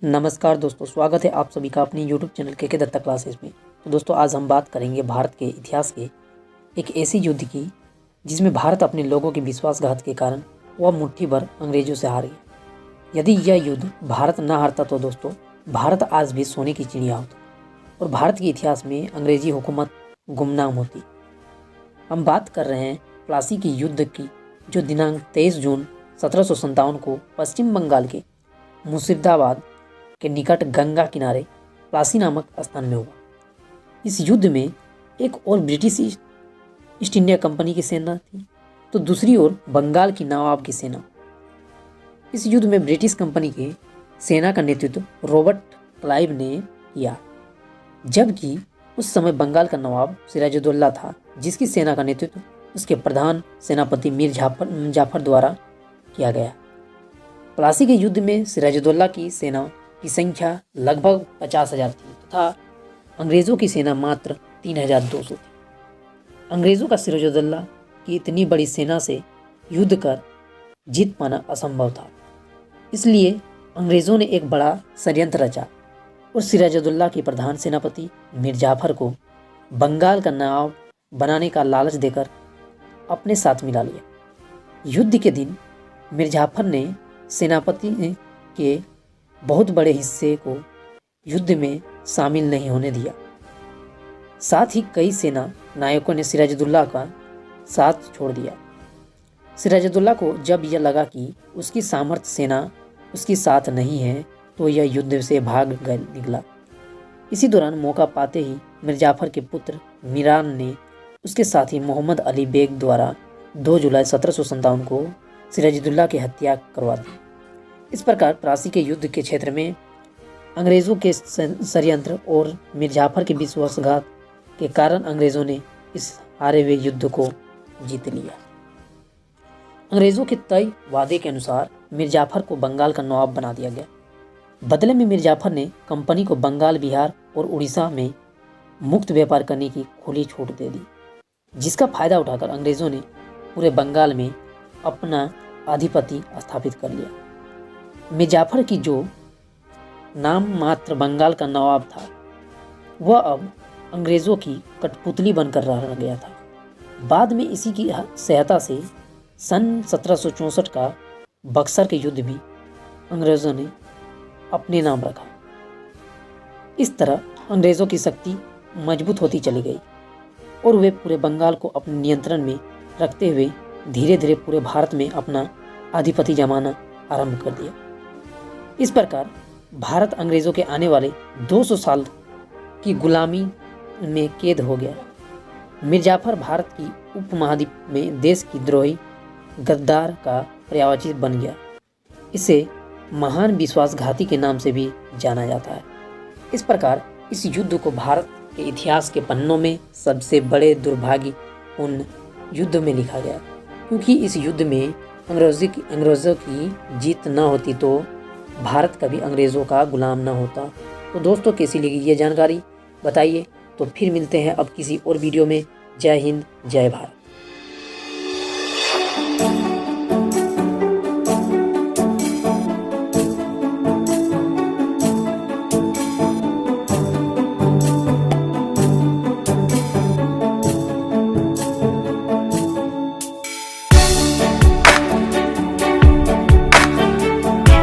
नमस्कार दोस्तों, स्वागत है आप सभी का अपनी YouTube चैनल के दत्ता क्लासेस में। तो दोस्तों, आज हम बात करेंगे भारत के इतिहास के एक ऐसी युद्ध की जिसमें भारत अपने लोगों के विश्वासघात के कारण वह मुट्ठी भर अंग्रेजों से हार गया। यदि यह युद्ध भारत न हारता तो दोस्तों भारत आज भी सोने की चिड़िया होता और भारत के इतिहास में अंग्रेजी हुकूमत गुमनाम होती। हम बात कर रहे हैं प्लासी की युद्ध की, जो दिनांक 23 जून 1757 को पश्चिम बंगाल के मुर्शिदाबाद के निकट गंगा किनारे प्लासी नामक स्थान में हुआ। इस युद्ध में एक ओर ब्रिटिश ईस्ट इंडिया कंपनी की सेना थी तो दूसरी ओर बंगाल की नवाब की सेना। इस युद्ध में ब्रिटिश कंपनी के सेना का नेतृत्व रॉबर्ट क्लाइव ने किया, जबकि उस समय बंगाल का नवाब सिराजुद्दौला था, जिसकी सेना का नेतृत्व उसके प्रधान सेनापति मीर जाफर द्वारा किया गया। प्लासी के युद्ध में सिराजुद्दौला की सेना की संख्या लगभग 50,000 थी तथा अंग्रेज़ों की सेना मात्र 3,200 थी। अंग्रेज़ों का सिराजुद्दौला की इतनी बड़ी सेना से युद्ध कर जीत पाना असंभव था, इसलिए अंग्रेज़ों ने एक बड़ा षड्यंत्र रचा और सिराजुद्दौला के प्रधान सेनापति मीर जाफर को बंगाल का नवाब बनाने का लालच देकर अपने साथ मिला लिया। युद्ध के दिन मीर जाफर ने सेनापति के बहुत बड़े हिस्से को युद्ध में शामिल नहीं होने दिया। साथ ही कई सेना नायकों ने सिराजुद्दौला का साथ छोड़ दिया। सिराजुद्दौला को जब यह लगा कि उसकी सामर्थ्य सेना उसके साथ नहीं है तो यह युद्ध से भाग निकला। इसी दौरान मौका पाते ही मीर जाफर के पुत्र मीरान ने उसके साथी मोहम्मद अली बेग द्वारा 2 जुलाई 1757 को सिराजुद्दौला की हत्या करवा दी। इस प्रकार प्लासी के युद्ध के क्षेत्र में अंग्रेज़ों के षड्यंत्र और मीर जाफर के विश्वासघात के कारण अंग्रेज़ों ने इस हारे हुए युद्ध को जीत लिया। अंग्रेज़ों के तय वादे के अनुसार मीर जाफर को बंगाल का नवाब बना दिया गया। बदले में मीर जाफर ने कंपनी को बंगाल, बिहार और उड़ीसा में मुक्त व्यापार करने की खुली छूट दे दी, जिसका फायदा उठाकर अंग्रेज़ों ने पूरे बंगाल में अपना आधिपत्य स्थापित कर लिया। मीर जाफर की जो नाम मात्र बंगाल का नवाब था, वह अब अंग्रेज़ों की कठपुतली बनकर रह गया था। बाद में इसी की सहायता से सन 1764 का बक्सर के युद्ध भी अंग्रेज़ों ने अपने नाम रखा। इस तरह अंग्रेज़ों की शक्ति मजबूत होती चली गई और वे पूरे बंगाल को अपने नियंत्रण में रखते हुए धीरे धीरे पूरे भारत में अपना आधिपत्य जमाना आरंभ कर दिया। इस प्रकार भारत अंग्रेज़ों के आने वाले 200 साल की गुलामी में कैद हो गया। मीर जाफर भारत की उपमहाद्वीप में देश की द्रोही गद्दार का पर्यायवाची बन गया। इसे महान विश्वासघाती के नाम से भी जाना जाता है। इस प्रकार इस युद्ध को भारत के इतिहास के पन्नों में सबसे बड़े दुर्भाग्यपूर्ण युद्ध में लिखा गया, क्योंकि इस युद्ध में अंग्रेज़ों की जीत न होती तो भारत कभी अंग्रेज़ों का गुलाम न होता। तो दोस्तों, कैसी लगी ये जानकारी बताइए। तो फिर मिलते हैं अब किसी और वीडियो में। जय हिंद, जय भारत।